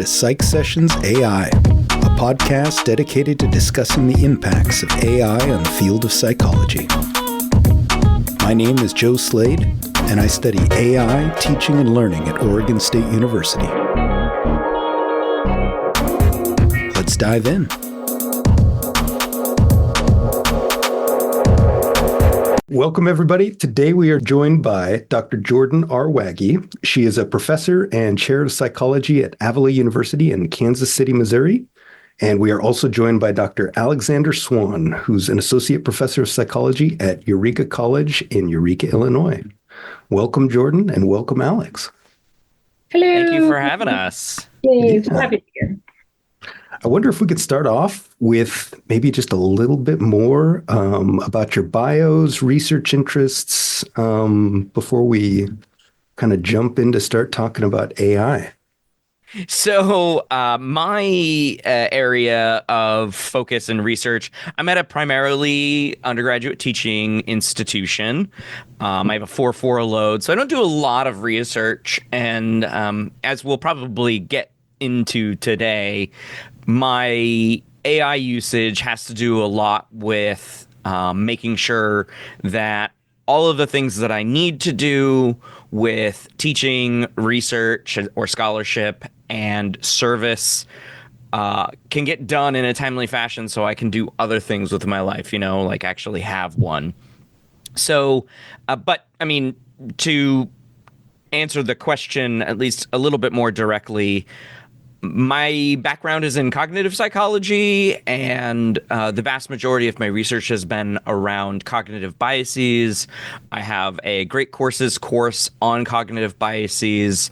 to PsychSessions AI, a podcast dedicated to discussing the impacts of AI on the field of psychology. My name is Joe Slade, and I study AI, teaching, and learning at Oregon State University. Let's dive in. Welcome, everybody. Today we are joined by Dr. Jordan R. Wagge. She is a professor and chair of psychology at Avila University in Kansas City, Missouri. And we are also joined by Dr. Alexander Swan, who's an associate professor of psychology at Eureka College in Eureka, Illinois. Welcome, Jordan, and welcome, Alex. Hello. Thank you for having us. Yay, so happy to be here. I wonder if we could start off with maybe just a little bit more about your bios, research interests, before we kind of jump in to start talking about AI. So my area of focus and research, I'm at a primarily undergraduate teaching institution. I have a 4.4 load, so I don't do a lot of research. And as we'll probably get into today, my AI usage has to do a lot with making sure that all of the things that I need to do with teaching, research, or scholarship and service can get done in a timely fashion so I can do other things with my life, like actually have one. So, but I mean, to answer the question at least a little bit more directly, my background is in cognitive psychology, and the vast majority of my research has been around cognitive biases. I have a great course on cognitive biases,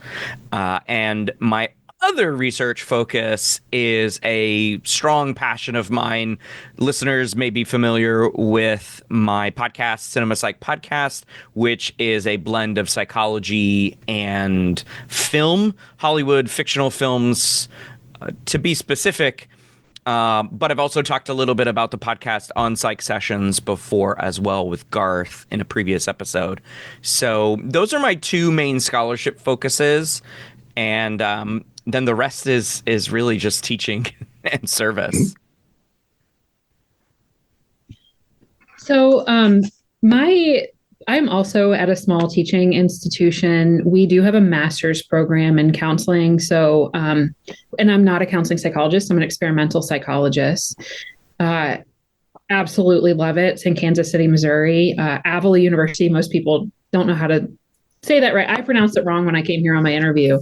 and my other research focus is a strong passion of mine. Listeners may be familiar with my podcast, Cinema Psych Podcast, which is a blend of psychology and film, Hollywood fictional films, to be specific. But I've also talked a little bit about the podcast on PsychSessions before as well with Garth in a previous episode. So those are my two main scholarship focuses. And then the rest is really just teaching and service. So I'm also at a small teaching institution. We do have a master's program in counseling. So, and I'm not a counseling psychologist. I'm an experimental psychologist. Absolutely love it. It's in Kansas City, Missouri. Avila University. Most people don't know how to say that right. I pronounced it wrong when I came here on my interview.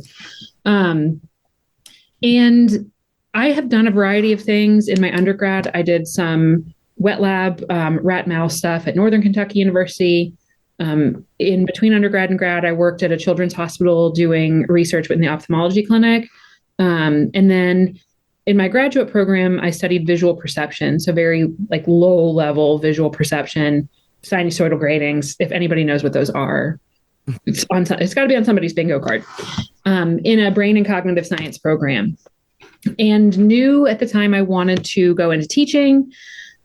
And I have done a variety of things in my undergrad. I did some wet lab, rat mouse stuff at Northern Kentucky University. In between undergrad and grad, I worked at a children's hospital doing research in the ophthalmology clinic. And then in my graduate program, I studied visual perception. So very low level visual perception, sinusoidal gratings, if anybody knows what those are. It's got to be on somebody's bingo card, in a brain and cognitive science program, and knew at the time I wanted to go into teaching.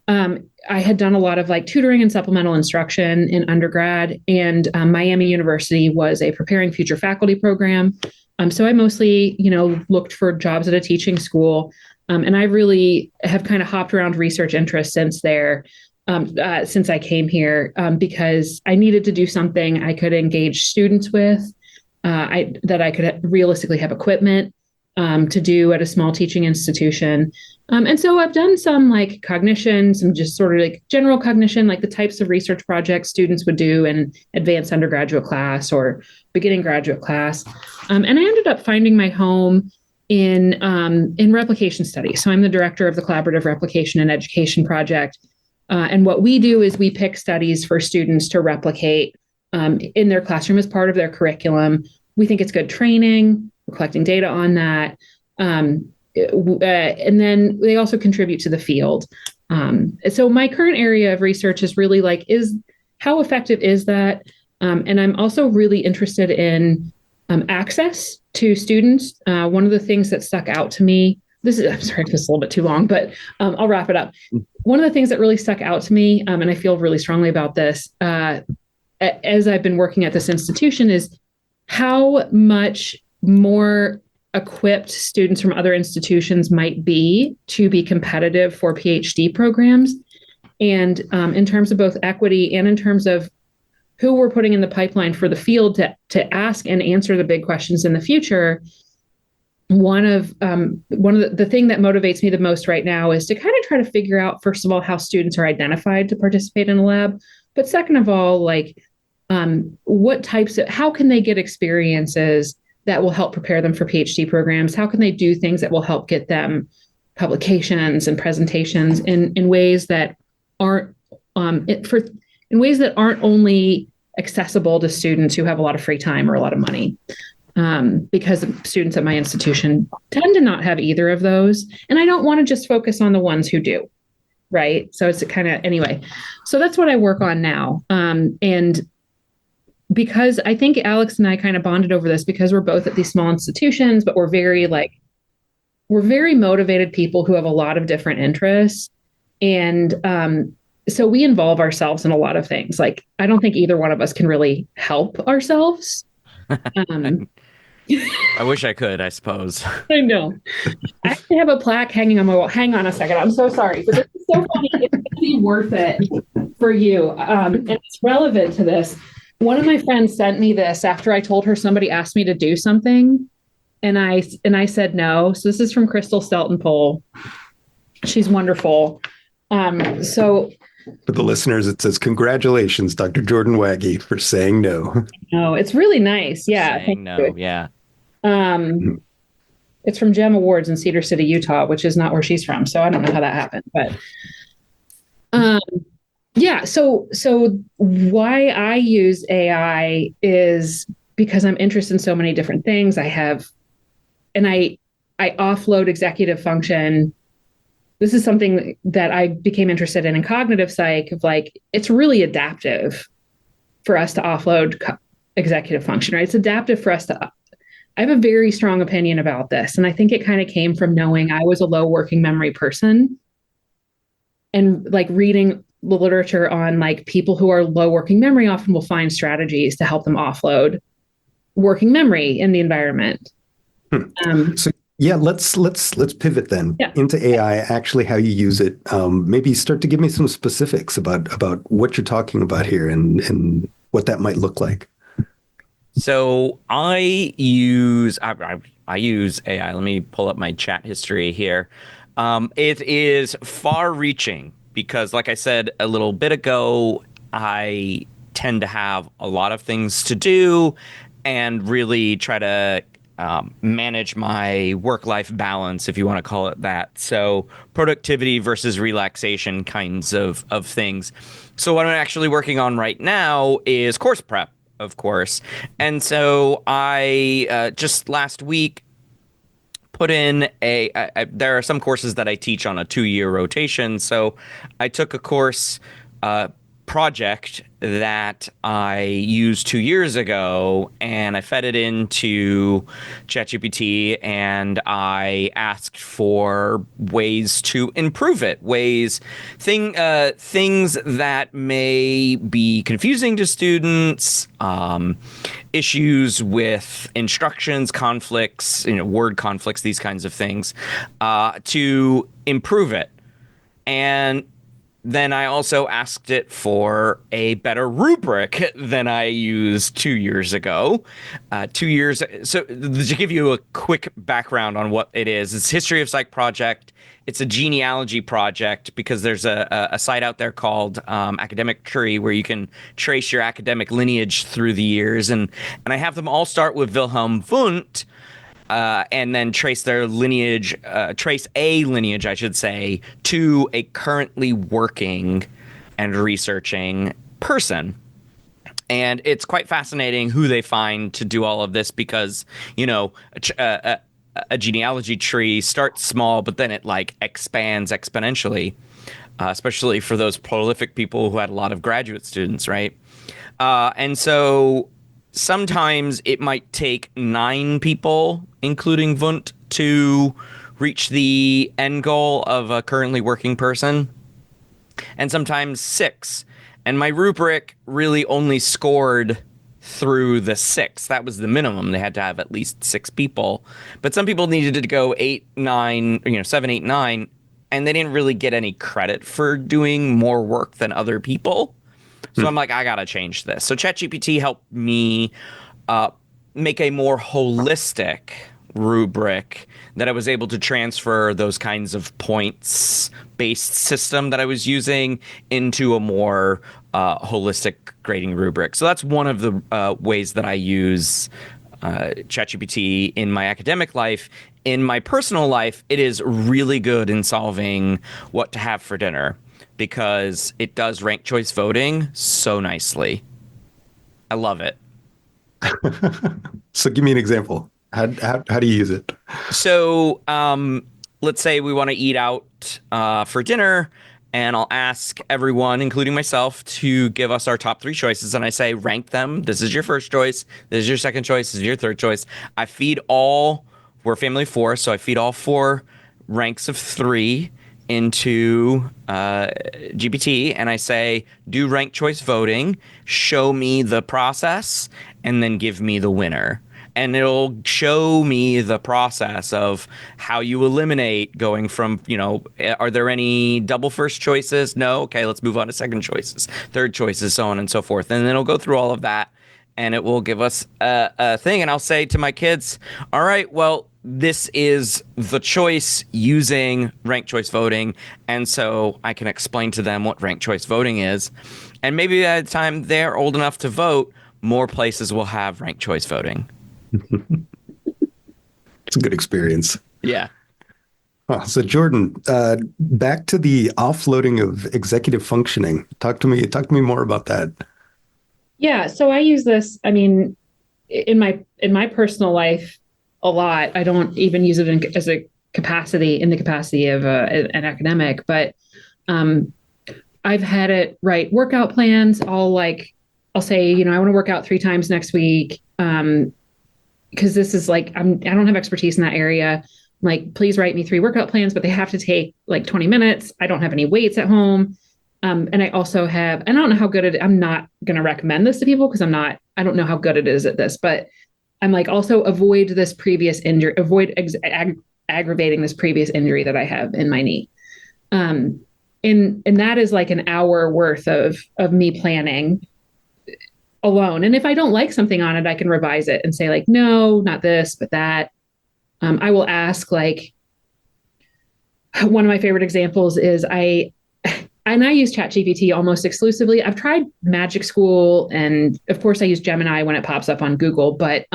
I had done a lot of tutoring and supplemental instruction in undergrad, and Miami University was a preparing future faculty program. So I mostly, looked for jobs at a teaching school. And I really have kind of hopped around research interests since I came here, because I needed to do something I could engage students with, that I could realistically have equipment to do at a small teaching institution. And so I've done some cognition, some just sort of general cognition, the types of research projects students would do in advanced undergraduate class or beginning graduate class. And I ended up finding my home in replication studies. So I'm the director of the Collaborative Replication and Education Project. And what we do is we pick studies for students to replicate in their classroom as part of their curriculum. We think it's good training. We're collecting data on that. And then they also contribute to the field. So my current area of research is really is how effective is that? And I'm also really interested in access to students. One of the things that stuck out to me, I'm sorry if this is a little bit too long, but I'll wrap it up. One of the things that really stuck out to me, and I feel really strongly about this, as I've been working at this institution, is how much more equipped students from other institutions might be to be competitive for PhD programs. And in terms of both equity and in terms of who we're putting in the pipeline for the field to ask and answer the big questions in the future, one of the thing that motivates me the most right now is to kind of try to figure out, first of all, how students are identified to participate in a lab, but second of all, like how can they get experiences that will help prepare them for PhD programs? How can they do things that will help get them publications and presentations in ways that aren't in ways that aren't only accessible to students who have a lot of free time or a lot of money? Because students at my institution tend to not have either of those. And I don't want to just focus on the ones who do, right? So it's kind of, anyway, so that's what I work on now. And because I think Alex and I kind of bonded over this because we're both at these small institutions, but we're very motivated people who have a lot of different interests. And so we involve ourselves in a lot of things. Like, I don't think either one of us can really help ourselves. I wish I could, I suppose. I know. I actually have a plaque hanging on my wall. Hang on a second. I'm so sorry, but this is so funny. It's going to be worth it for you. And it's relevant to this. One of my friends sent me this after I told her somebody asked me to do something. And I said no. So this is from Crystal Steltenpole. She's wonderful. So for the listeners, it says, "Congratulations, Dr. Jordan Wagge, for saying no." No, it's really nice. Yeah. Saying no, yeah. It's from GEM Awards in Cedar City, Utah, which is not where she's from. So I don't know how that happened, but yeah. So why I use AI is because I'm interested in so many different things. I offload executive function. This is something that I became interested in cognitive psych, of like, it's really adaptive for us to offload executive function, right? It's adaptive for us to, I have a very strong opinion about this. And I think it kind of came from knowing I was a low working memory person and like reading the literature on like people who are low working memory often will find strategies to help them offload working memory in the environment. So yeah, let's pivot then into AI, actually how you use it. Maybe start to give me some specifics about what you're talking about here and what that might look like. So I use AI. Let me pull up my chat history here. It is far-reaching because, like I said a little bit ago, I tend to have a lot of things to do and really try to manage my work-life balance, if you want to call it that. So productivity versus relaxation kinds of things. So what I'm actually working on right now is course prep, of course. And so I just last week put in there are some courses that I teach on a 2-year rotation. So I took a course project that I used 2 years ago, and I fed it into ChatGPT, and I asked for ways to improve it, things that may be confusing to students, issues with instructions, conflicts, word conflicts, these kinds of things, to improve it. And then I also asked it for a better rubric than I used 2 years ago. So to give you a quick background on what it is, it's History of Psych project. It's a genealogy project because there's a site out there called Academic Tree where you can trace your academic lineage through the years. And I have them all start with Wilhelm Wundt, and then trace a lineage, I should say, to a currently working and researching person. And it's quite fascinating who they find to do all of this because, a genealogy tree starts small, but then it like expands exponentially, especially for those prolific people who had a lot of graduate students, right? And so sometimes it might take 9 people, including Wundt, to reach the end goal of a currently working person, and sometimes 6. And my rubric really only scored through the 6. That was the minimum. They had to have at least 6 people. But some people needed to go 8, 9, 7, 8, 9, and they didn't really get any credit for doing more work than other people. So I'm like, I got to change this. So ChatGPT helped me make a more holistic rubric that I was able to transfer those kinds of points-based system that I was using into a more holistic grading rubric. So that's one of the ways that I use ChatGPT in my academic life. In my personal life, it is really good in solving what to have for dinner because it does ranked choice voting so nicely. I love it. So give me an example. How do you use it? So let's say we want to eat out for dinner, and I'll ask everyone, including myself, to give us our top 3 choices. And I say, rank them. This is your first choice. This is your second choice. This is your third choice. I feed all, we're a family of 4, so I feed all 4 ranks of 3 into GPT, and I say, do ranked choice voting, show me the process, and then give me the winner. And it'll show me the process of how you eliminate going from, are there any double first choices? No. Okay, let's move on to second choices, third choices, so on and so forth. And then it'll go through all of that, and it will give us a thing. And I'll say to my kids, all right, well, this is the choice using ranked choice voting. And so I can explain to them what ranked choice voting is. And maybe by the time they're old enough to vote, more places will have ranked choice voting. It's a good experience. Yeah. So Jordan, back to the offloading of executive functioning. Talk to me more about that. Yeah, so I use this, in my personal life a lot. I don't even use it in the capacity of an academic, but I've had it write workout plans. I'll say, I want to work out 3 times next week. Because this is I don't have expertise in that area. Please write me 3 workout plans, but they have to take 20 minutes. I don't have any weights at home. And I also have, and I don't know how good I'm not going to recommend this to people because I don't know how good it is at this, but I'm also avoid this previous injury, aggravating this previous injury that I have in my knee. And that is an hour worth of me planning alone. And if I don't like something on it, I can revise it and say no, not this, but that. I will ask one of my favorite examples is I use ChatGPT almost exclusively. I've tried Magic School, and of course I use Gemini when it pops up on Google, but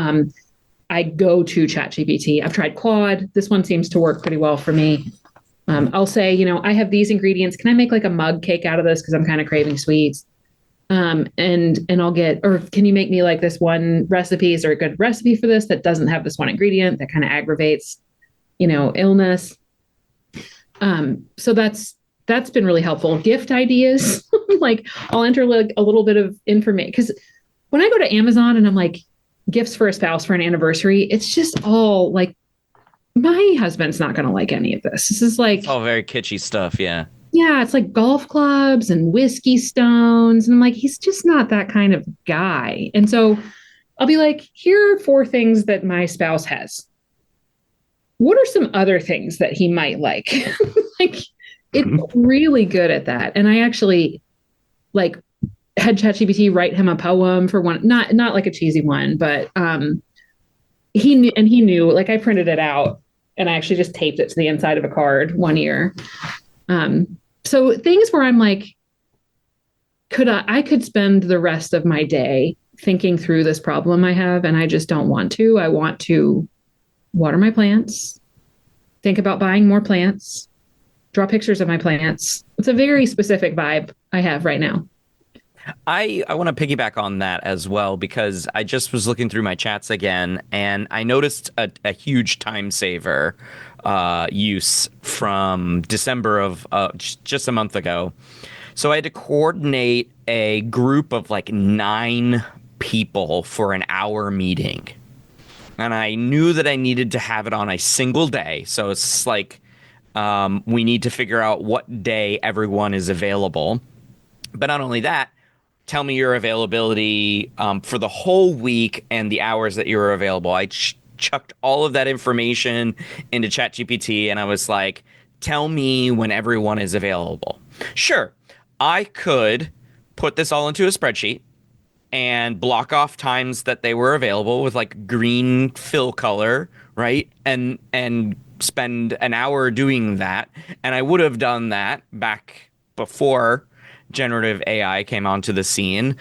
I go to ChatGPT. I've tried Claude. This one seems to work pretty well for me. I'll say, I have these ingredients. Can I make a mug cake out of this? Because I'm kind of craving sweets. And I'll get, or can you make me this one recipe? Is there a good recipe for this that doesn't have this one ingredient that kind of aggravates, illness? So that's been really helpful. Gift ideas, I'll enter a little bit of information because when I go to Amazon and I'm gifts for a spouse for an anniversary, it's just all my husband's not going to like any of this. This is it's all very kitschy stuff. Yeah. Yeah, it's golf clubs and whiskey stones. And I'm he's just not that kind of guy. And so I'll be here are 4 things that my spouse has. What are some other things that he might like? It's really good at that. And I actually had ChatGPT write him a poem for one, not a cheesy one, but he knew, I printed it out and I actually just taped it to the inside of a card one year. So things where I'm I could spend the rest of my day thinking through this problem I have, and I just don't want to. I want to water my plants, think about buying more plants, draw pictures of my plants. It's a very specific vibe I have right now. I want to piggyback on that as well, because I just was looking through my chats again, and I noticed a huge time saver use from December of just a month ago. So I had to coordinate a group of 9 people for an hour meeting. And I knew that I needed to have it on a single day. So it's we need to figure out what day everyone is available. But not only that, tell me your availability for the whole week and the hours that you were available. I chucked all of that information into ChatGPT, and I was like, tell me when everyone is available. Sure, I could put this all into a spreadsheet and block off times that they were available with like green fill color, right? And spend an hour doing that. And I would have done that back before generative AI came onto the scene,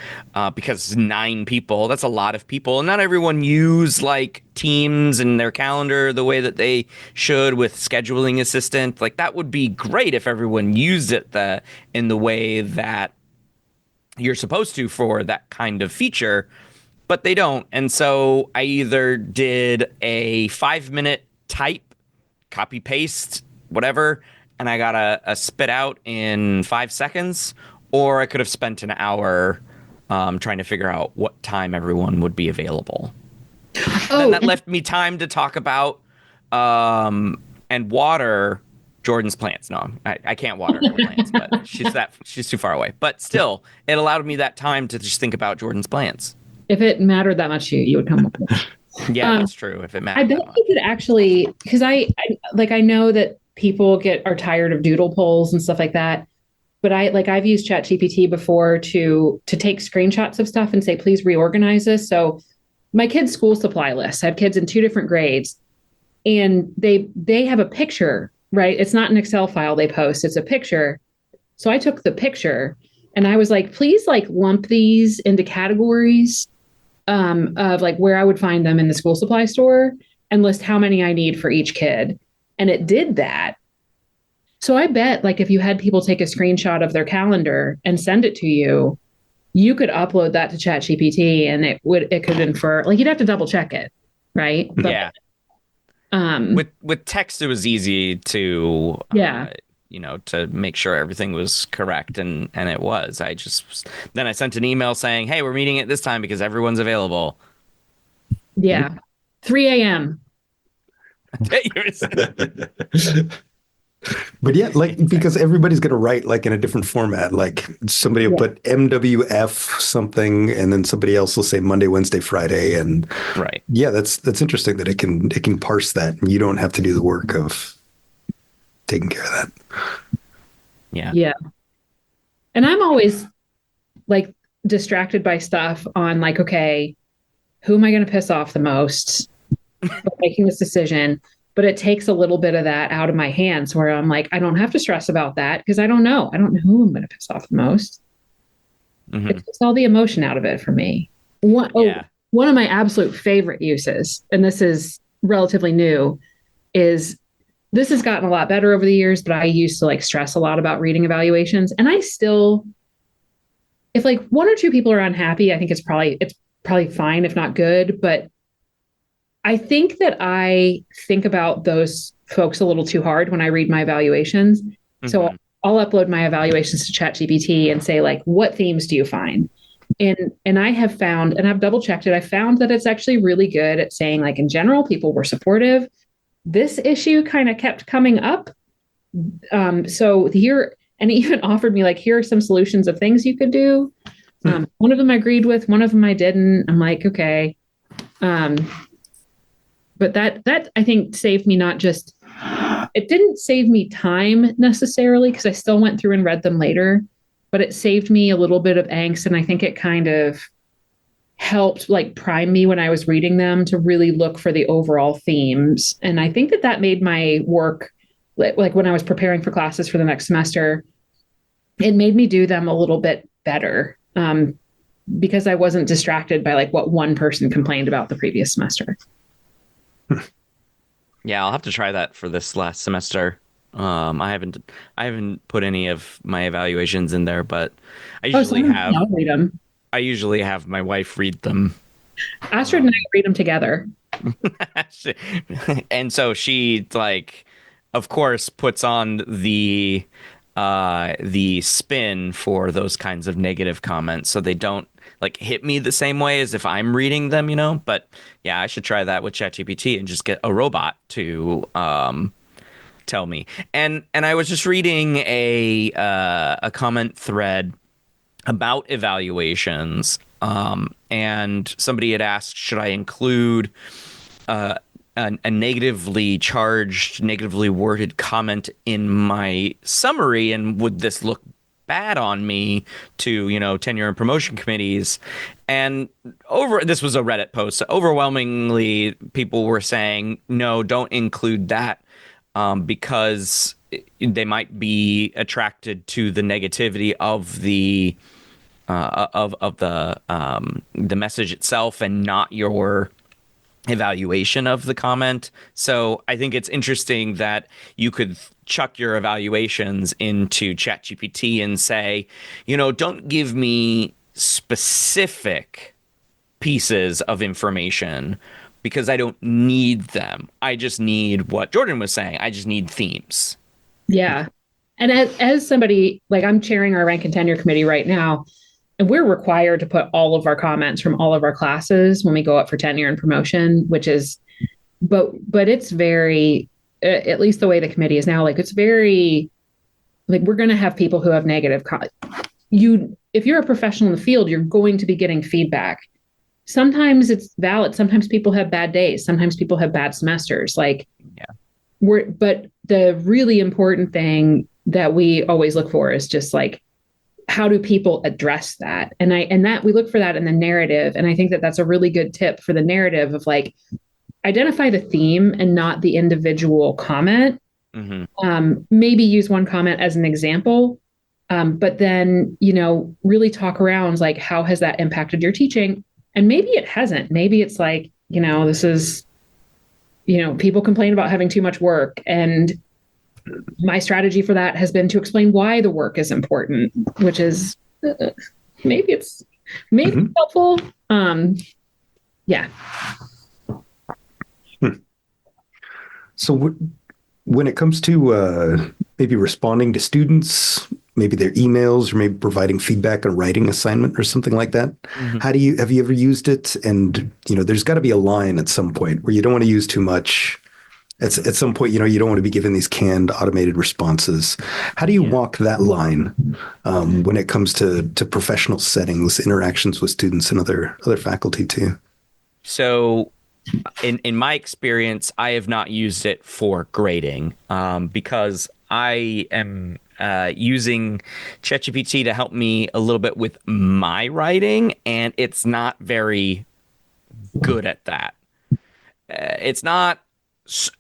because 9 people, that's a lot of people. And not everyone use like Teams and their calendar the way that they should with scheduling assistant. Like that would be great if everyone used it in the way that you're supposed to for that kind of feature, but they don't. And so I either did a 5-minute type, copy paste, whatever, and I got a spit out in 5 seconds, or I could have spent an hour trying to figure out what time everyone would be available. Oh, Then that left me time to talk about and water Jordan's plants. No, I can't water her plants, but she's too far away. But still, it allowed me that time to just think about Jordan's plants. if it mattered that much to you, you would come up with it. Yeah, that's true. If it mattered I bet that much. you could actually, because I know that people are tired of doodle polls and stuff like that. But I've used ChatGPT before to take screenshots of stuff and say, please reorganize this. So my kids' school supply list, I have kids in 2 different grades, and they have a picture, right? It's not an Excel file they post, it's a picture. So I took the picture and I was like, please like lump these into categories of like where I would find them in the school supply store and list how many I need for each kid. And it did that. So I bet like if you had people take a screenshot of their calendar and send it to you, you could upload that to ChatGPT and it could infer, like you'd have to double check it, right? But, Yeah. With text, it was easy to to make sure everything was correct, and it was. Then I sent an email saying, hey, we're meeting at this time because everyone's available. Yeah. 3 a.m. But yeah, like because everybody's going to write like in a different format. Like somebody will put MWF something, and then somebody else will say Monday, Wednesday, Friday, and Right. Yeah, that's interesting that it can parse that, and you don't have to do the work of taking care of that. Yeah. Yeah. And I'm always like distracted by stuff on like, okay, who am I going to piss off the most for making this decision? But it takes a little bit of that out of my hands where I'm like, I don't have to stress about that because I don't know. I don't know who I'm going to piss off the most. Mm-hmm. It takes all the emotion out of it for me. One of my absolute favorite uses, and this is relatively new, is this has gotten a lot better over the years, but I used to like stress a lot about reading evaluations. And I still, if like 1 or 2 people are unhappy, I think it's probably fine, if not good. But I think that I think about those folks a little too hard when I read my evaluations. Mm-hmm. So I'll upload my evaluations to ChatGPT and say, like, what themes do you find? And I have found, and I've double checked it, I found that it's actually really good at saying, like, in general, people were supportive. This issue kind of kept coming up. So here, and it even offered me, like, here are some solutions of things you could do. One of them I agreed with, one of them I didn't. I'm like, okay. But that I think saved me it didn't save me time necessarily because I still went through and read them later, but it saved me a little bit of angst. And I think it kind of helped like prime me when I was reading them to really look for the overall themes. And I think that made my work, like when I was preparing for classes for the next semester, it made me do them a little bit better because I wasn't distracted by like what one person complained about the previous semester. Yeah, I'll have to try that for this last semester. I haven't put any of my evaluations in there, but I usually have my wife read them. Astrid and I read them together. And so she like, of course, puts on the spin for those kinds of negative comments, so they don't like hit me the same way as if I'm reading them, But yeah, I should try that with ChatGPT and just get a robot to tell me. And I was just reading a comment thread about evaluations. And somebody had asked, should I include a negatively charged, negatively worded comment in my summary, and would this look bad on me to, tenure and promotion committees? And this was a Reddit post. So overwhelmingly, people were saying, no, don't include that, because they might be attracted to the negativity of the the message itself and not your evaluation of the comment. So I think it's interesting that you could chuck your evaluations into ChatGPT and say, don't give me specific pieces of information because I don't need them. I just need what Jordan was saying. I just need themes. Yeah. And as somebody, like, I'm chairing our rank and tenure committee right now, and we're required to put all of our comments from all of our classes when we go up for tenure and promotion, which is, but it's very, at least the way the committee is now, like, it's very, like, we're going to have people who have negative, if you're a professional in the field, you're going to be getting feedback. Sometimes it's valid. Sometimes people have bad days. Sometimes people have bad semesters. Like, yeah. But the really important thing that we always look for is just like, how do people address that? And that we look for that in the narrative. And I think that that's a really good tip for the narrative of, like, identify the theme and not the individual comment. Mm-hmm. Maybe use one comment as an example, but then, really talk around, like, how has that impacted your teaching? And maybe it hasn't. Maybe it's like, this is, people complain about having too much work, and my strategy for that has been to explain why the work is important, which is maybe mm-hmm. helpful. Yeah. So when it comes to maybe responding to students, maybe their emails, or maybe providing feedback on a writing assignment or something like that, mm-hmm. Have you ever used it? And, there's got to be a line at some point where you don't want to use too much. At some point, you don't want to be given these canned automated responses. How do you walk that line when it comes to professional settings, interactions with students and other faculty too? So in my experience, I have not used it for grading because I am using ChatGPT to help me a little bit with my writing, and it's not very good at that. It's not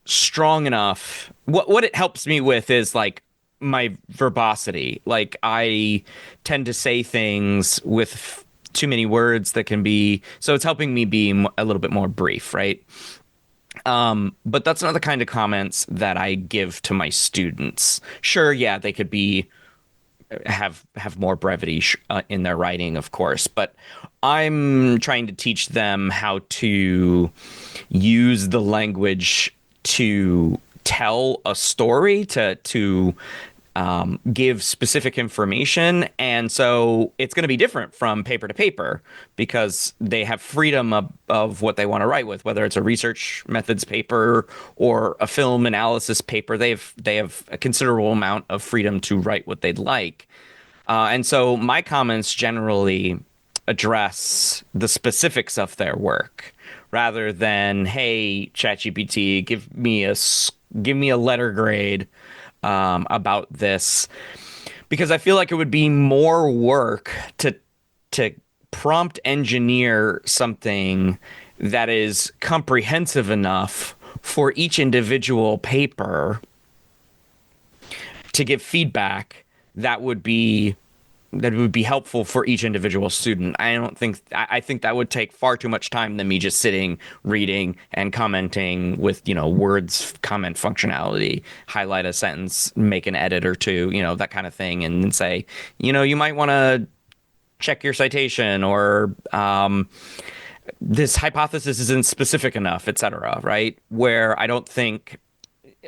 strong enough. What it helps me with is, like, my verbosity. Like, I tend to say things with too many words that can be, so it's helping me be a little bit more brief, right? But that's not the kind of comments that I give to my students. Sure, yeah, they could have more brevity in their writing, of course, but I'm trying to teach them how to use the language to tell a story, to give specific information. And so it's going to be different from paper to paper because they have freedom of what they want to write with, whether it's a research methods paper or a film analysis paper. They have a considerable amount of freedom to write what they'd like. And so my comments generally address the specifics of their work rather than, hey, ChatGPT, give me a letter grade about this, because I feel like it would be more work to prompt engineer something that is comprehensive enough for each individual paper to give feedback that would be helpful for each individual student. I think that would take far too much time than me just sitting, reading, and commenting with, words comment functionality, highlight a sentence, make an edit or two, that kind of thing, and then say, you might want to check your citation, or this hypothesis isn't specific enough, etc. Right? Where I don't think,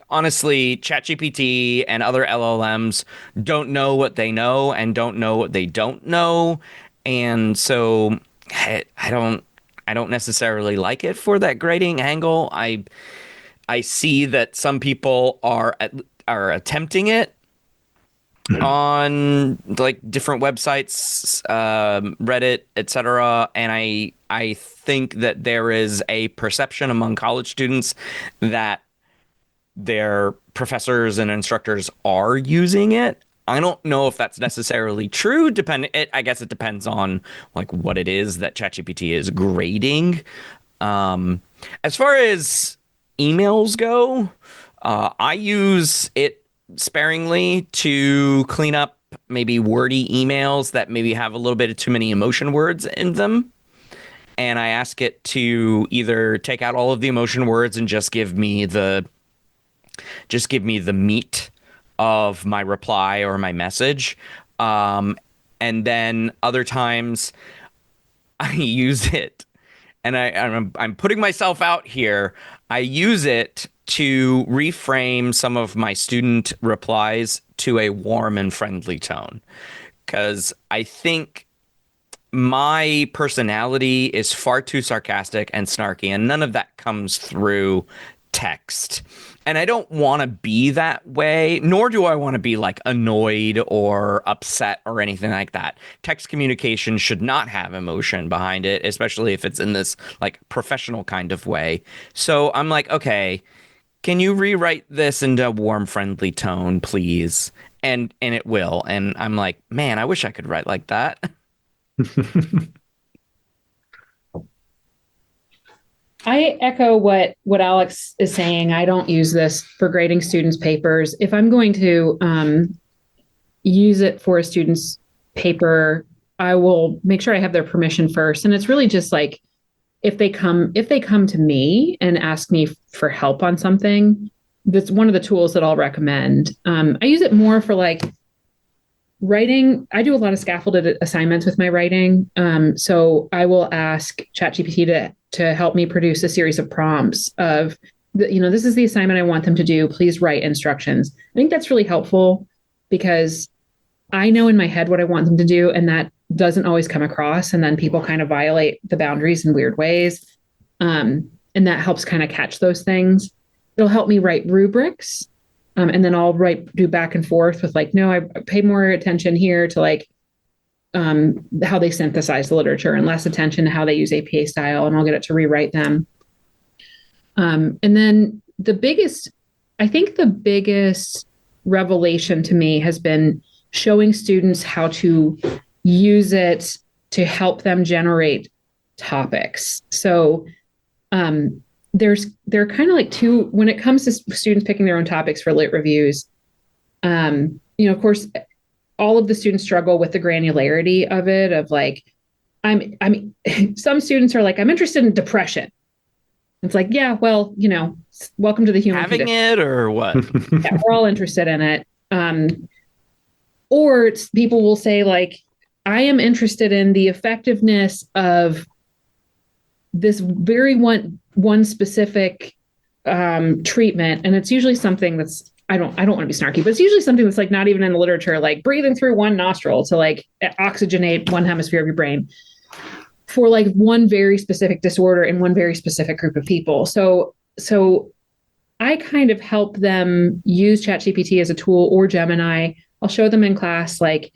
honestly, ChatGPT and other LLMs don't know what they know and don't know what they don't know, and so I don't necessarily like it for that grading angle. I see that some people are attempting it, on like different websites, Reddit, etc. And I think that there is a perception among college students that their professors and instructors are using it. I don't know if that's necessarily true. I guess it depends on like what it is that ChatGPT is grading. As far as emails go, I use it sparingly to clean up maybe wordy emails that maybe have a little bit of too many emotion words in them. And I ask it to either take out all of the emotion words and just give me the meat of my reply or my message. And then other times I use it, and I'm putting myself out here. I use it to reframe some of my student replies to a warm and friendly tone, because I think my personality is far too sarcastic and snarky, and none of that comes through text. And I don't want to be that way, nor do I want to be like annoyed or upset or anything like that. Text communication should not have emotion behind it, especially if it's in this like professional kind of way. So I'm like, okay, can you rewrite this into a warm, friendly tone, please? And it will. And I'm like, man, I wish I could write like that. I echo what Alex is saying. I don't use this for grading students' papers. If I'm going to use it for a student's paper, I will make sure I have their permission first. And it's really just like if they come to me and ask me for help on something, that's one of the tools that I'll recommend. I use it more for like writing. I do a lot of scaffolded assignments with my writing. So I will ask ChatGPT to help me produce a series of prompts of, this is the assignment I want them to do. Please write instructions. I think that's really helpful because I know in my head what I want them to do, and that doesn't always come across. And then people kind of violate the boundaries in weird ways. And that helps kind of catch those things. It'll help me write rubrics. And then I'll do back and forth with like, no, I pay more attention here to like how they synthesize the literature and less attention to how they use APA style, and I'll get it to rewrite them. And then the biggest revelation to me has been showing students how to use it to help them generate topics. So there are kind of like two, when it comes to students picking their own topics for lit reviews, of course, all of the students struggle with the granularity of it, of like, some students are like, I'm interested in depression. It's like, yeah, well, welcome to the human Having condition. it or what? Yeah, we're all interested in it. Or people will say like, I am interested in the effectiveness of this very one specific treatment. And it's usually something that's, I don't want to be snarky, but it's usually something that's like not even in the literature, like breathing through one nostril to like oxygenate one hemisphere of your brain for like one very specific disorder in one very specific group of people. So I kind of help them use ChatGPT as a tool, or Gemini. I'll show them in class, like,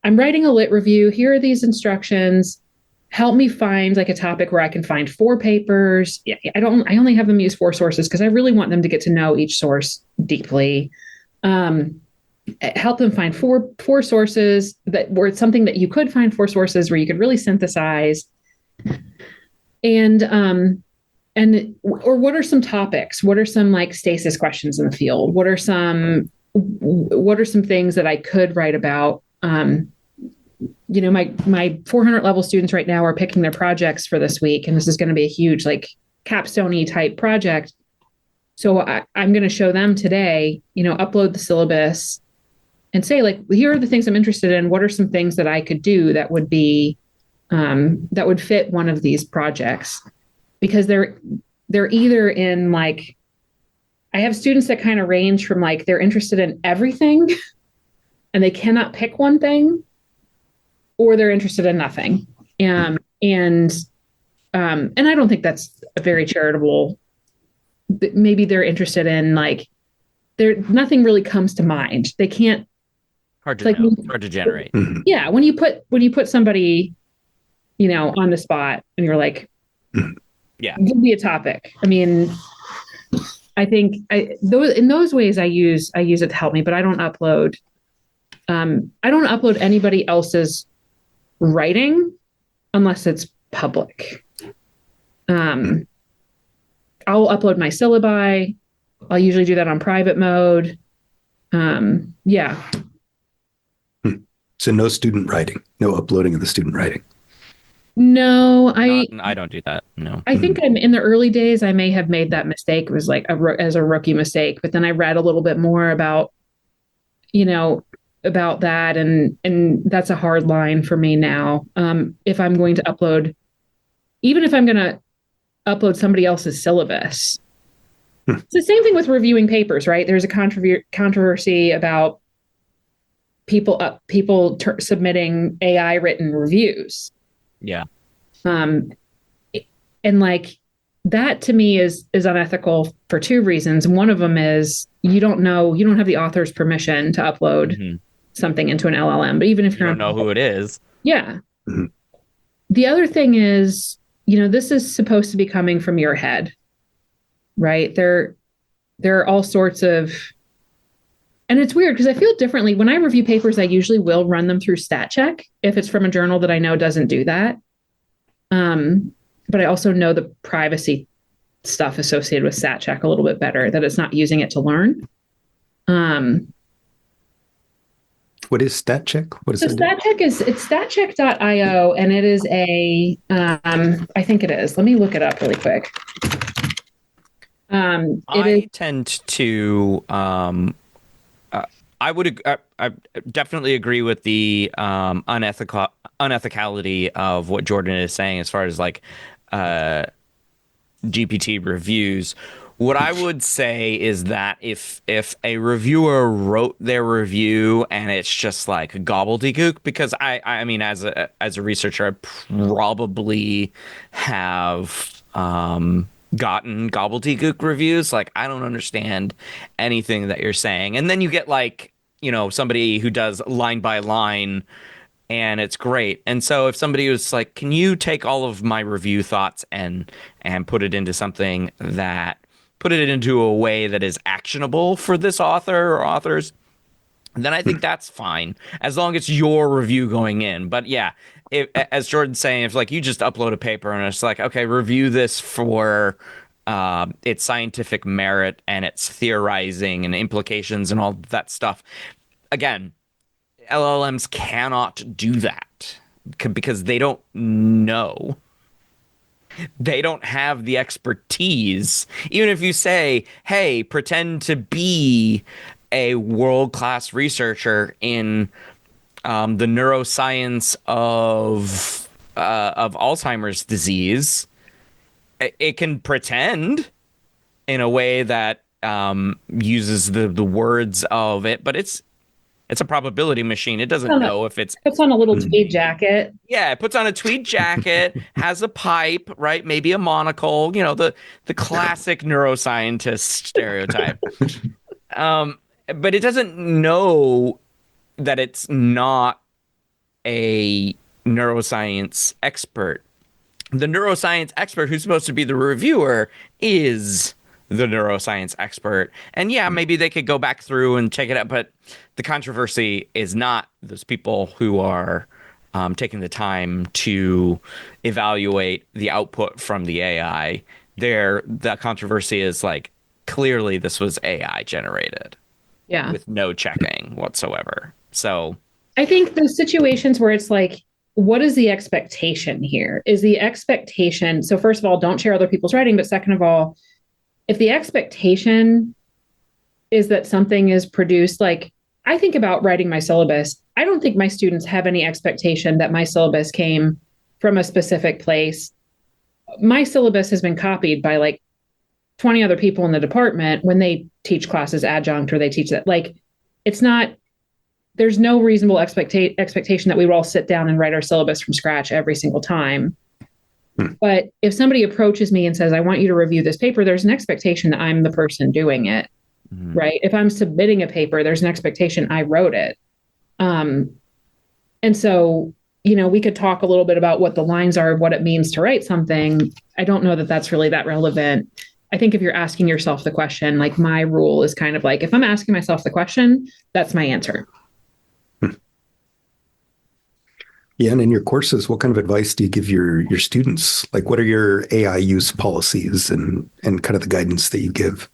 I'm writing a lit review. Here are these instructions. Help me find like a topic where I can find 4 papers. I only have them use 4 sources because I really want them to get to know each source deeply. Help them find four sources where it's something that you could find 4 sources where you could really synthesize. Or what are some topics? What are some like stasis questions in the field? What are some things that I could write about? My 400 level students right now are picking their projects for this week, and this is going to be a huge like capstone-y type project. So I'm going to show them today, upload the syllabus and say like, here are the things I'm interested in. What are some things that I could do that would be, that would fit one of these projects? Because they're either in like, I have students that kind of range from like, they're interested in everything and they cannot pick one thing, or they're interested in nothing. And I don't think that's a very charitable. Maybe they're interested in like, nothing really comes to mind. They can't Hard to Like, know. Hard to generate. Mhm. yeah, when you put somebody, on the spot and you're like, Yeah. give me a topic. I mean, I think in those ways I use it to help me, but I don't upload anybody else's writing unless it's public. I'll upload my syllabi. I'll usually do that on private mode. Yeah. So no student writing, no uploading of the student writing. No, I don't do that. No. I think I'm in the early days. I may have made that mistake. It was like as a rookie mistake, but then I read a little bit more about that, and that's a hard line for me now. If I'm going to upload, even if I'm going to upload somebody else's syllabus, it's the same thing with reviewing papers, right? There's a controversy about people submitting AI written reviews. Yeah. And like that to me is unethical for two reasons. One of them is you don't have the author's permission to upload something into an LLM, but even if you don't know who it is. Yeah. Mhm. The other thing is, this is supposed to be coming from your head, right? There are all sorts of, and it's weird because I feel differently. When I review papers, I usually will run them through stat check if it's from a journal that I know doesn't do that. But I also know the privacy stuff associated with stat check a little bit better, that it's not using it to learn. What is stat check? What is So that? stat check it's statcheck.io, and it is I think it is. Let me look it up really quick. I tend to I definitely agree with the unethicality of what Jordan is saying as far as like GPT reviews. What I would say is that if a reviewer wrote their review and it's just like gobbledygook, because I mean as a researcher I probably have gotten gobbledygook reviews, like I don't understand anything that you're saying, and then you get like somebody who does line by line and it's great. And so if somebody was like, can you take all of my review thoughts and put it into a way that is actionable for this author or authors, then I think that's fine, as long as it's your review going in. But yeah, as Jordan's saying, if like you just upload a paper and it's like, okay, review this for its scientific merit and its theorizing and implications and all that stuff. Again, LLMs cannot do that because they don't know. They don't have the expertise. Even if you say, hey, pretend to be a world-class researcher in the neuroscience of Alzheimer's disease, it can pretend in a way that uses the words of it, but it's a probability machine. It doesn't know if it's... Puts on a little tweed jacket. Yeah, it puts on a tweed jacket, has a pipe, right? Maybe a monocle, the classic neuroscientist stereotype. But it doesn't know that it's not a neuroscience expert. The neuroscience expert who's supposed to be the reviewer is the neuroscience expert. And yeah, maybe they could go back through and check it out, but the controversy is not those people who are taking the time to evaluate the output from the AI. The controversy is like, clearly this was AI generated. Yeah. With no checking whatsoever. So I think those situations where it's like, what is the expectation here? Is the expectation, so first of all, don't share other people's writing, but second of all, if the expectation is that something is produced, like I think about writing my syllabus, I don't think my students have any expectation that my syllabus came from a specific place. My syllabus has been copied by like 20 other people in the department when they teach classes adjunct or they teach that. Like, it's not, there's no reasonable expectation that we would all sit down and write our syllabus from scratch every single time. But if somebody approaches me and says, I want you to review this paper, there's an expectation that I'm the person doing it, right? If I'm submitting a paper, there's an expectation I wrote it. And so, we could talk a little bit about what the lines are of what it means to write something. I don't know that that's really that relevant. I think if you're asking yourself the question, like my rule is kind of like, if I'm asking myself the question, that's my answer. Yeah, and in your courses, what kind of advice do you give your students? Like, what are your AI use policies and kind of the guidance that you give?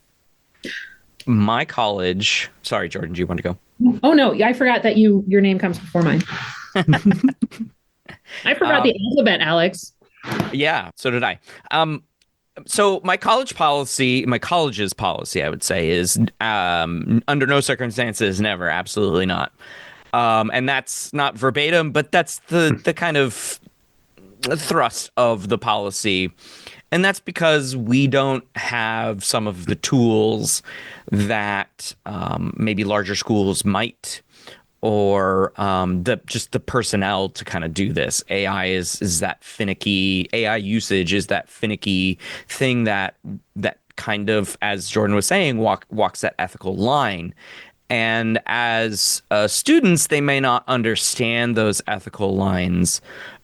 My college. Sorry, Jordan, do you want to go? Oh no, I forgot that your name comes before mine. I forgot the alphabet, Alex. Yeah, so did I. So my college's policy, I would say, is under no circumstances, never, absolutely not. And that's not verbatim, but that's the kind of thrust of the policy. And that's because we don't have some of the tools that maybe larger schools might, or just the personnel to kind of do this. AI usage is that finicky thing that kind of, as Jordan was saying, walks that ethical line. And as students, they may not understand those ethical lines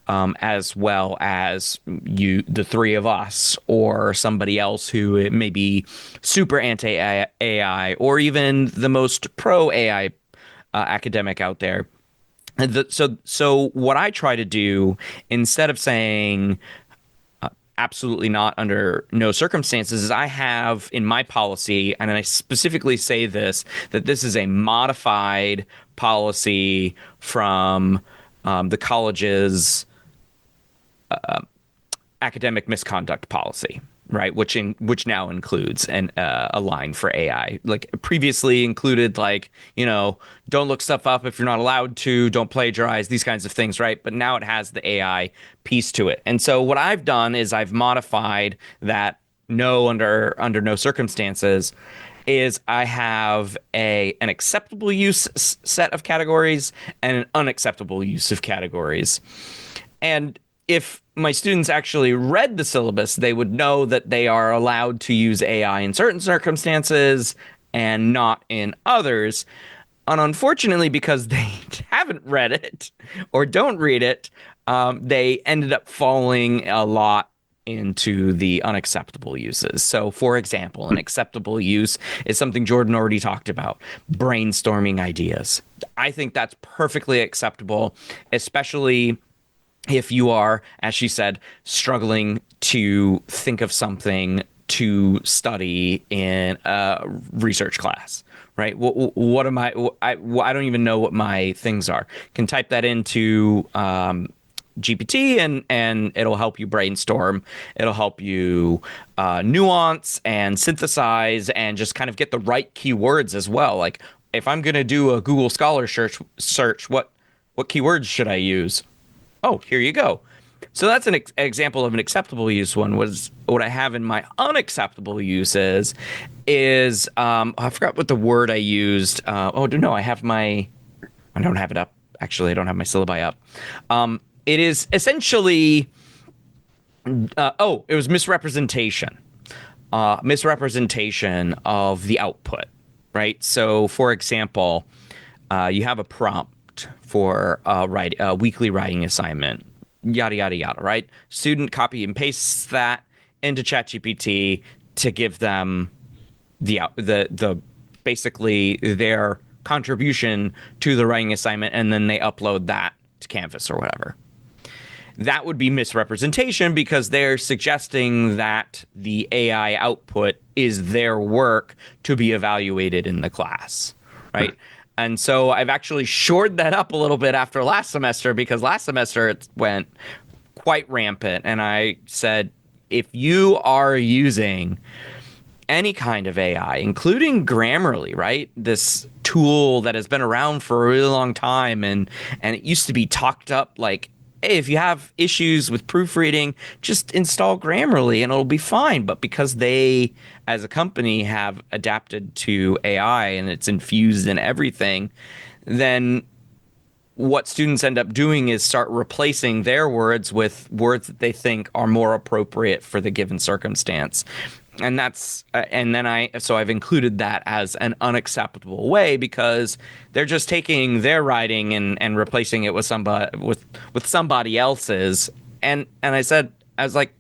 as well as the three of us, or somebody else who may be super anti-AI, or even the most pro-AI academic out there. So what I try to do, instead of saying absolutely not under no circumstances, is I have in my policy, and I specifically say that this is a modified policy from the college's academic misconduct policy, right? Which now includes a line for AI. Like previously included, like, don't look stuff up if you're not allowed to, don't plagiarize, these kinds of things, right? But now it has the AI piece to it. And so what I've done is I've modified that under no circumstances, is I have an acceptable use set of categories and an unacceptable use of categories. And if my students actually read the syllabus, they would know that they are allowed to use AI in certain circumstances and not in others. And unfortunately, because they haven't read it or don't read it, they ended up falling a lot into the unacceptable uses. So, for example, an acceptable use is something Jordan already talked about: brainstorming ideas. I think that's perfectly acceptable, especially if you are, as she said, struggling to think of something to study in a research class, right? What am I don't even know what my things are. Can type that into GPT, and it'll help you brainstorm. It'll help you nuance and synthesize and just kind of get the right keywords as well. Like if I'm going to do a Google Scholar search, what keywords should I use? Oh, here you go. So that's an example of an acceptable use one. Was what I have in my unacceptable uses is I forgot what the word I used. I don't have it up. Actually, I don't have my syllabi up. It is essentially, it was misrepresentation. Misrepresentation of the output, right? So, for example, you have a prompt for a weekly writing assignment, yada, yada, yada, right? Student copy and pastes that into ChatGPT to give them the basically their contribution to the writing assignment, and then they upload that to Canvas or whatever. That would be misrepresentation because they're suggesting that the AI output is their work to be evaluated in the class, right? And so I've actually shored that up a little bit after last semester, because last semester it went quite rampant. And I said, if you are using any kind of AI, including Grammarly, right? This tool that has been around for a really long time, and it used to be talked up like, hey, if you have issues with proofreading, just install Grammarly and it'll be fine. But because they, as a company, have adapted to AI and it's infused in everything, then what students end up doing is start replacing their words with words that they think are more appropriate for the given circumstance. and then I've included that as an unacceptable way because they're just taking their writing and replacing it with somebody else's. And I was like,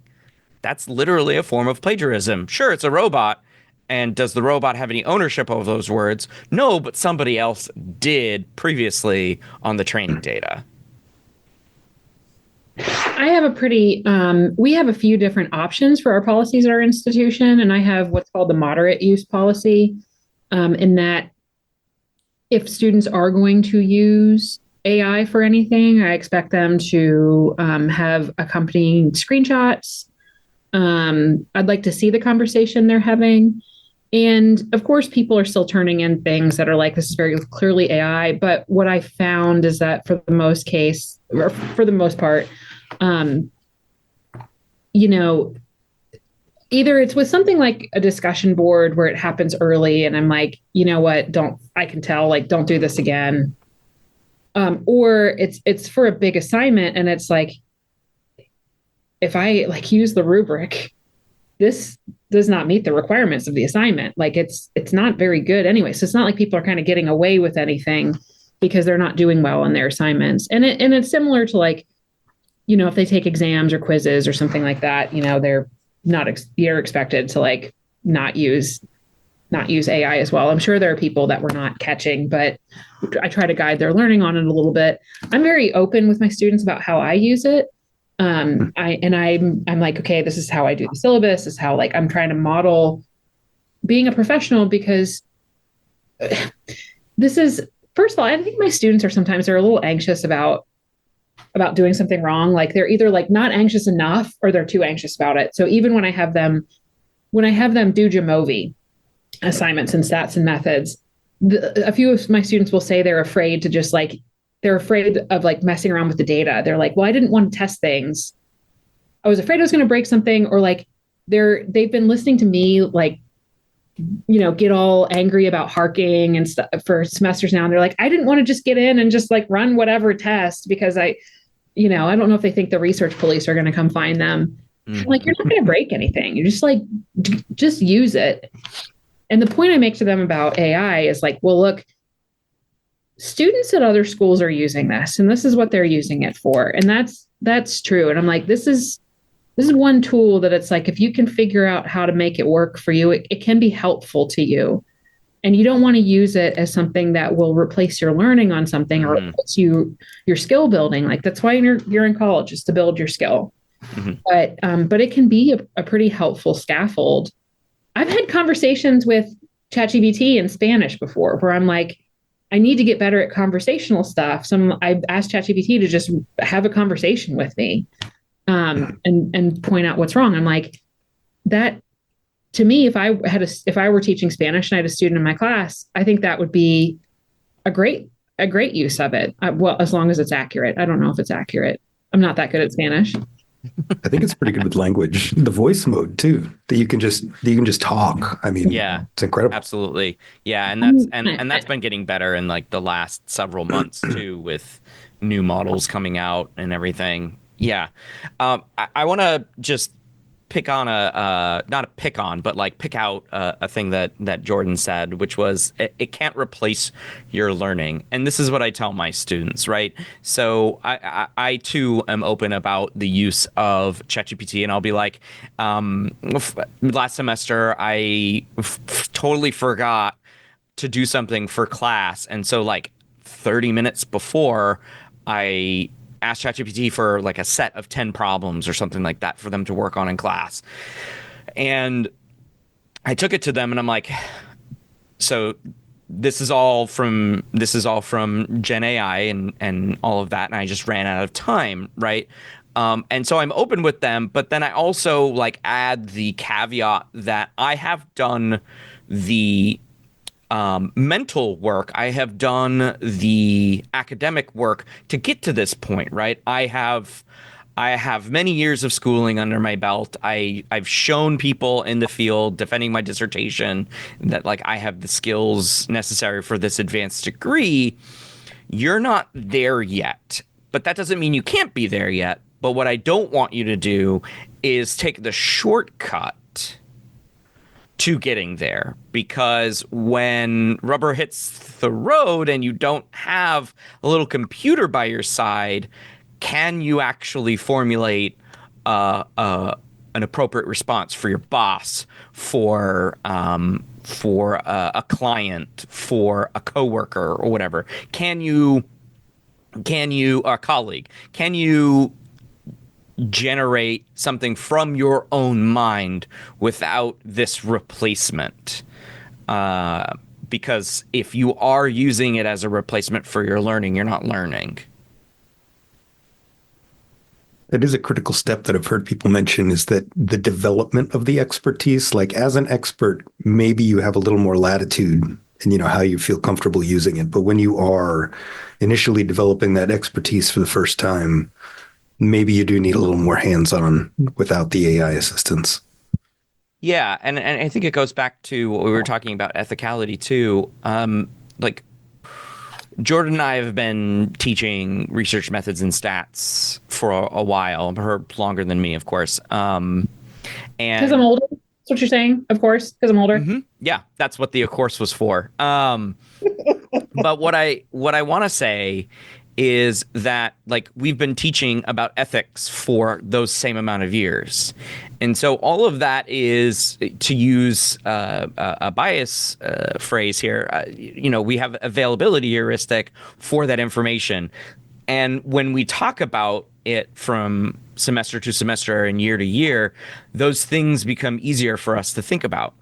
that's literally a form of plagiarism. Sure, it's a robot. And does the robot have any ownership over those words? No, but somebody else did previously on the training data. I have we have a few different options for our policies at our institution, and I have what's called the moderate use policy, in that if students are going to use AI for anything, I expect them to have accompanying screenshots. I'd like to see the conversation they're having. And of course, people are still turning in things that are like, this is very clearly AI. But what I found is that for the most part, either it's with something like a discussion board where it happens early and I'm like, you know what, I can tell, like, don't do this again. Or it's for a big assignment and it's like, if I like use the rubric, this does not meet the requirements of the assignment. Like it's not very good anyway. So it's not like people are kind of getting away with anything because they're not doing well on their assignments. And it's similar to like, if they take exams or quizzes or something like that, you're expected to like not use AI as well. I'm sure there are people that we're not catching, but I try to guide their learning on it a little bit. I'm very open with my students about how I use it. I'm like, okay, this is how I do the syllabus. This is how like I'm trying to model being a professional because this is, first of all, I think my students they're a little anxious about doing something wrong. Like they're either like not anxious enough or they're too anxious about it. So even when I have them do Jamovi assignments and stats and methods, a few of my students will say they're afraid of like messing around with the data. They're like, well, I didn't want to test things. I was afraid I was going to break something, or like they've been listening to me like, get all angry about harking and stuff for semesters now. And they're like, I didn't want to just get in and just like run whatever test because I don't know if they think the research police are going to come find them. Mm-hmm. Like, you're not going to break anything. You just like, just use it. And the point I make to them about AI is like, well, look, students at other schools are using this and this is what they're using it for. And that's true. And I'm like, this is one tool that it's like, if you can figure out how to make it work for you, it can be helpful to you. And you don't want to use it as something that will replace your learning on something or replace your skill building. Like that's why you're in college, is to build your skill. Mm-hmm. But it can be a pretty helpful scaffold. I've had conversations with ChatGPT in Spanish before where I'm like, I need to get better at conversational stuff. So I've asked ChatGPT to just have a conversation with me and point out what's wrong. I'm like, that to me, if I were teaching Spanish and I had a student in my class, I think that would be a great use of it. Well, as long as it's accurate. I don't know if it's accurate. I'm not that good at Spanish. I think it's pretty good with language, the voice mode too, that you can just talk. I mean, yeah, it's incredible. Absolutely. Yeah. And that's been getting better in like the last several months too, with new models coming out and everything. Yeah. I want to just pick on pick out a thing that Jordan said, which was it can't replace your learning. And this is what I tell my students, right? So I too am open about the use of ChatGPT, and I'll be like, last semester I totally forgot to do something for class. And so like 30 minutes before, I ask ChatGPT for like a set of 10 problems or something like that for them to work on in class. And I took it to them and I'm like, so this is all from Gen AI and all of that. And I just ran out of time. Right. And so I'm open with them, but then I also like add the caveat that I have done the mental work. I have done the academic work to get to this point, right? I have many years of schooling under my belt. I've shown people in the field defending my dissertation that like I have the skills necessary for this advanced degree. You're not there yet, but that doesn't mean you can't be there yet. But what I don't want you to do is take the shortcut to getting there, because when rubber hits the road and you don't have a little computer by your side, can you actually formulate an appropriate response for your boss, for a client, for a coworker, or whatever? Can you a colleague? Can you generate something from your own mind without this replacement? Because if you are using it as a replacement for your learning, you're not learning. That is a critical step that I've heard people mention, is that the development of the expertise. Like, as an expert, maybe you have a little more latitude in, how you feel comfortable using it. But when you are initially developing that expertise for the first time, maybe you do need a little more hands-on without the AI assistance. Yeah, and I think it goes back to what we were talking about, ethicality too. Like, Jordan and I have been teaching research methods and stats for a while. Her longer than me, of course. And because I'm older. That's what you're saying, of course, because I'm older. Mm-hmm. Yeah, that's what the of course was for. But what I want to say is that, like, we've been teaching about ethics for those same amount of years. And so all of that is, to use a bias phrase here, we have availability heuristic for that information. And when we talk about it from semester to semester and year to year, those things become easier for us to think about.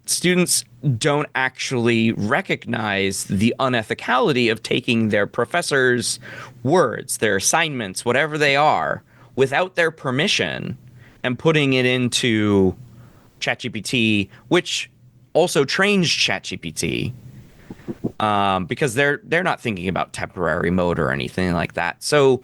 Students don't actually recognize the unethicality of taking their professor's words, their assignments, whatever they are, without their permission, and putting it into ChatGPT, which also trains ChatGPT, because they're not thinking about temporary mode or anything like that. So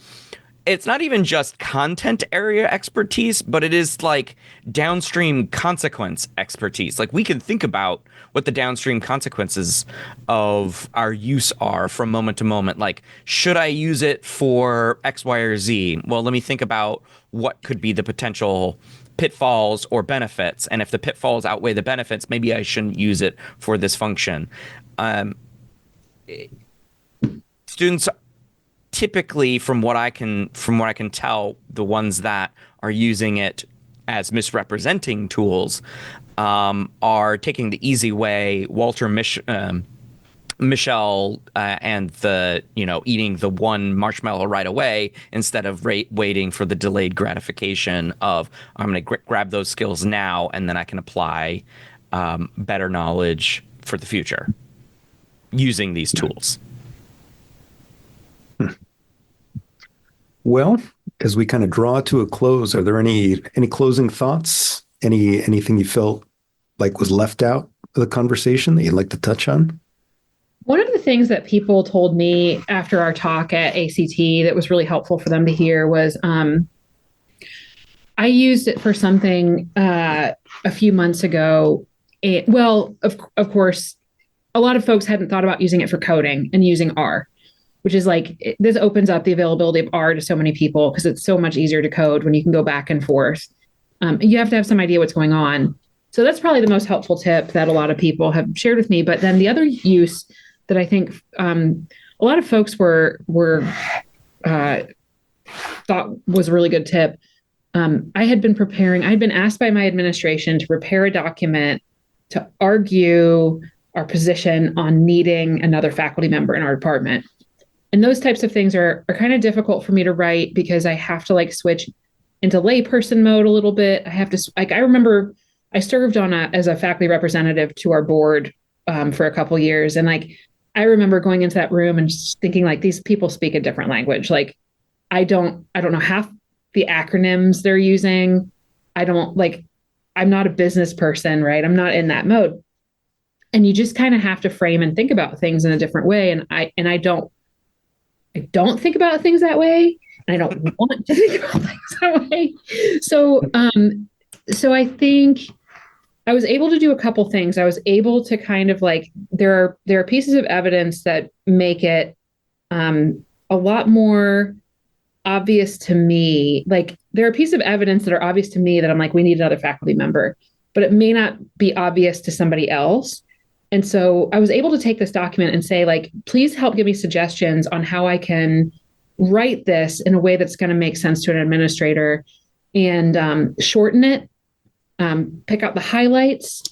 it's not even just content area expertise, but it is like downstream consequence expertise. Like, we can think about what the downstream consequences of our use are from moment to moment. Like, should I use it for X, Y, or Z? Well, let me think about what could be the potential pitfalls or benefits. And if the pitfalls outweigh the benefits, maybe I shouldn't use it for this function. Students typically, from what I can tell, the ones that are using it as misrepresenting tools are taking the easy way. Walter Mischel and the eating the one marshmallow right away, instead of waiting for the delayed gratification of, I'm going to grab those skills now and then I can apply better knowledge for the future using these tools. Well, as we kind of draw to a close, are there any closing thoughts? Anything you felt like was left out of the conversation that you'd like to touch on? One of the things that people told me after our talk at ACT that was really helpful for them to hear was, I used it for something a few months ago. Of course, a lot of folks hadn't thought about using it for coding and using R, which is like, this opens up the availability of R to so many people because it's so much easier to code when you can go back and forth. You have to have some idea what's going on. So that's probably the most helpful tip that a lot of people have shared with me. But then the other use that I think a lot of folks thought was a really good tip. I had been asked by my administration to prepare a document to argue our position on needing another faculty member in our department. And those types of things are kind of difficult for me to write because I have to like switch into layperson mode a little bit. I have to, like, I remember I served as a faculty representative to our board for a couple years. And like, I remember going into that room and just thinking, like, these people speak a different language. Like, I don't know half the acronyms they're using. I'm not a business person, right? I'm not in that mode. And you just kind of have to frame and think about things in a different way. And I don't think about things that way. And I don't want to think about things that way. So I think I was able to do a couple things. I was able to kind of like, there are pieces of evidence that make it a lot more obvious to me. Like, there are pieces of evidence that are obvious to me that I'm like, we need another faculty member, but it may not be obvious to somebody else. And so I was able to take this document and say, like, please help give me suggestions on how I can write this in a way that's going to make sense to an administrator and shorten it, pick out the highlights,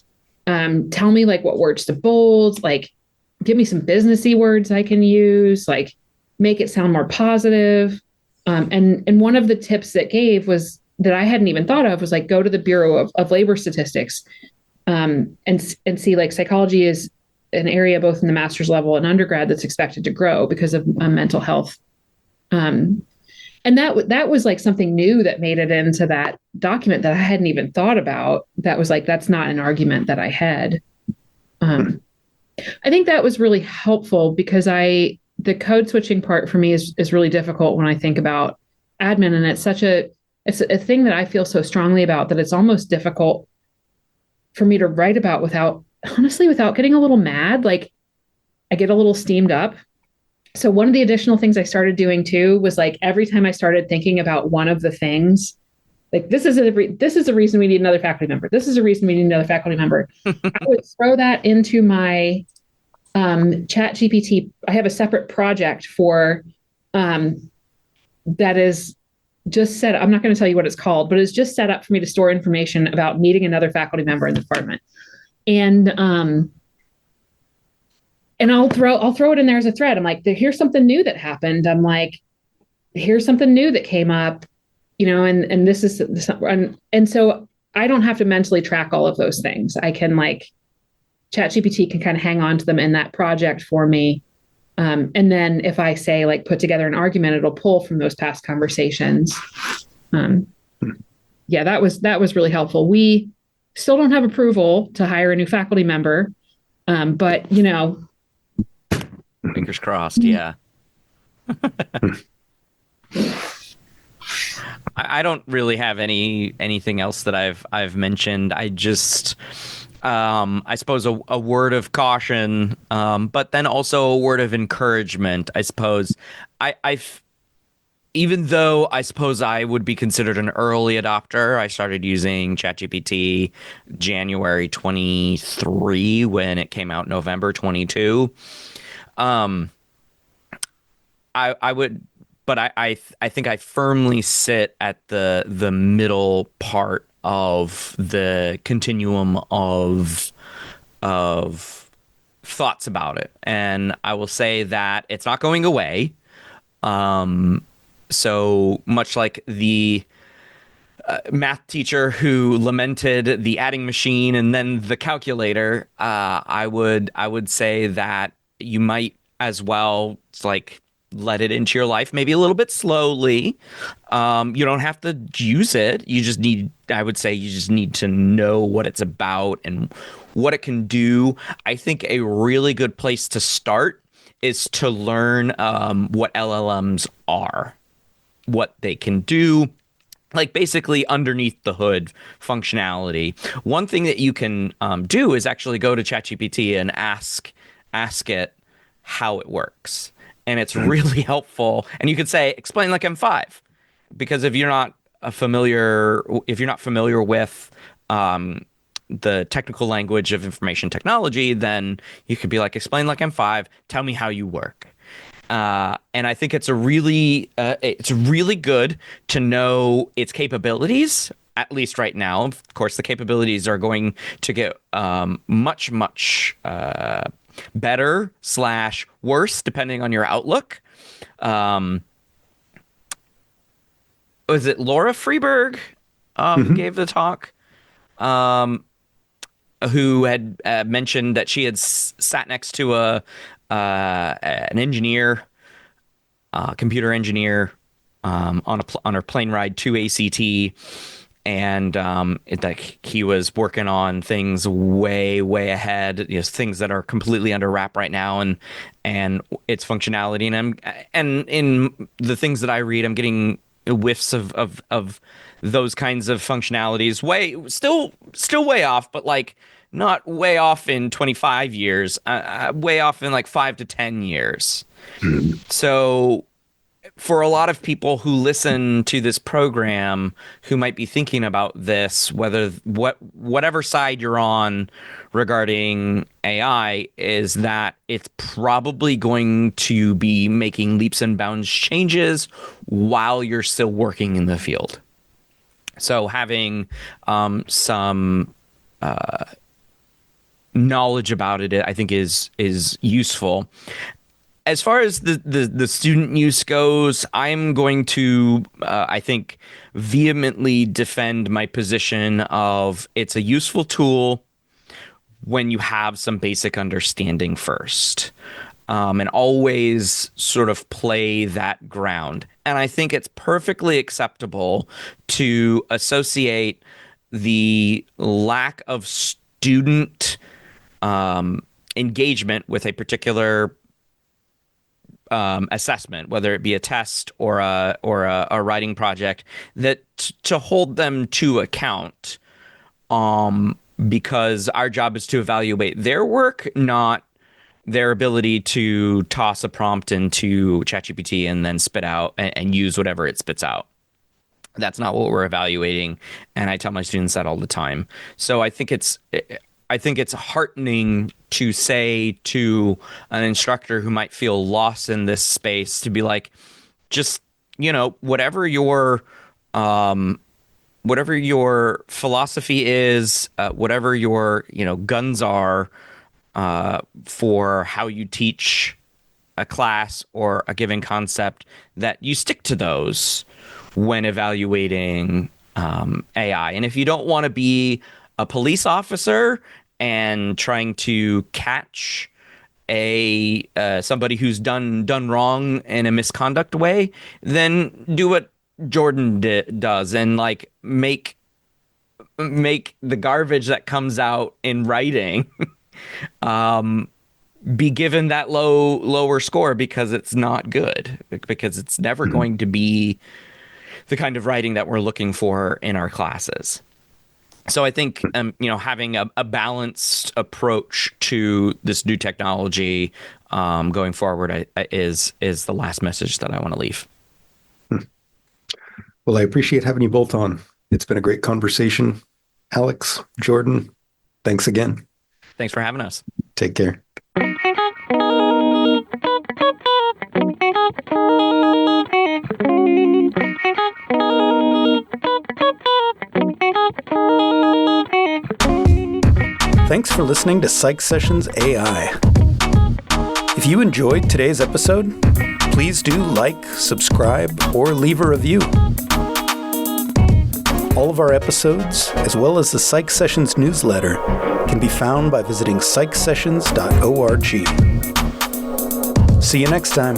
tell me like what words to bold, like give me some businessy words I can use, like make it sound more positive. And one of the tips that gave was that I hadn't even thought of was like go to the Bureau of Labor Statistics and see like psychology is an area both in the master's level and undergrad that's expected to grow because of mental health. And that was like something new that made it into that document that I hadn't even thought about. That was like, that's not an argument that I had. I think that was really helpful because the code switching part for me is really difficult when I think about admin. And it's a thing that I feel so strongly about that it's almost difficult for me to write about without getting a little mad. Like I get a little steamed up. So one of the additional things I started doing too was like every time I started thinking about one of the things, like this is a reason we need another faculty member. This is a reason we need another faculty member. I would throw that into my chat GPT. I have a separate project for that is just set up. I'm not going to tell you what it's called, but it's just set up for me to store information about needing another faculty member in the department. And I'll throw it in there as a thread. I'm like, here's something new that happened. I'm like, here's something new that came up, and this is, and so I don't have to mentally track all of those things. I can like, ChatGPT can kind of hang on to them in that project for me. And then if I say like, put together an argument, it'll pull from those past conversations. Yeah, that was really helpful. We still don't have approval to hire a new faculty member. But fingers crossed. Yeah. I don't really have anything else that I've mentioned. I just, I suppose a word of caution, but then also a word of encouragement. I suppose even though I suppose I would be considered an early adopter, I started using ChatGPT January 23 when it came out November 22. I think I firmly sit at the middle part of the continuum of thoughts about it, and I will say that it's not going away. So much like the math teacher who lamented the adding machine and then the calculator, I would say that you might as well like let it into your life maybe a little bit slowly. You don't have to use it. I would say you just need to know what it's about and what it can do. I think a really good place to start is to learn what LLMs are, what they can do, like basically underneath the hood functionality. One thing that you can do is actually go to ChatGPT and ask it how it works. And it's really helpful. And you could say, explain like M5, because if you're not familiar with the technical language of information technology, then you could be like, explain like M5, tell me how you work. And I think it's really good to know its capabilities, at least right now. Of course, the capabilities are going to get much better / worse depending on your outlook. Was it Laura Freeberg who gave the talk? Who had mentioned that she had sat next to an engineer, computer engineer, on her plane ride to ACT, and like he was working on things way ahead, things that are completely under wrap right now, and its functionality. And in the things that I read, I'm getting whiffs of those kinds of functionalities. Still way off, but like not way off in 25 years, way off in like 5 to 10 years. So for a lot of people who listen to this program who might be thinking about this, whatever side you're on regarding AI, is that it's probably going to be making leaps and bounds changes while you're still working in the field. So having some knowledge about it, I think, is useful. As far as the student use goes, I'm going to, I think, vehemently defend my position of it's a useful tool when you have some basic understanding first, and always sort of play that ground. And I think it's perfectly acceptable to associate the lack of student engagement with a particular assessment, whether it be a test or a writing project, that to hold them to account, because our job is to evaluate their work, not their ability to toss a prompt into ChatGPT and then spit out and use whatever it spits out. That's not what we're evaluating, and I tell my students that all the time. So I think it's heartening to say to an instructor who might feel lost in this space, to be like, just, whatever your philosophy is, whatever your, guns are, for how you teach a class or a given concept, that you stick to those when evaluating AI. And if you don't want to be a police officer and trying to catch somebody who's done wrong in a misconduct way, then do what Jordan does, and like make the garbage that comes out in writing be given that lower score, because it's not good, because it's never going to be the kind of writing that we're looking for in our classes. So I think, having a balanced approach to this new technology going forward is the last message that I want to leave. Well, I appreciate having you both on. It's been a great conversation. Alex, Jordan, thanks again. Thanks for having us. Take care. Thanks for listening to PsychSessions AI. If you enjoyed today's episode, please do like, subscribe, or leave a review. All of our episodes, as well as the PsychSessions newsletter, can be found by visiting psychsessions.org. See you next time.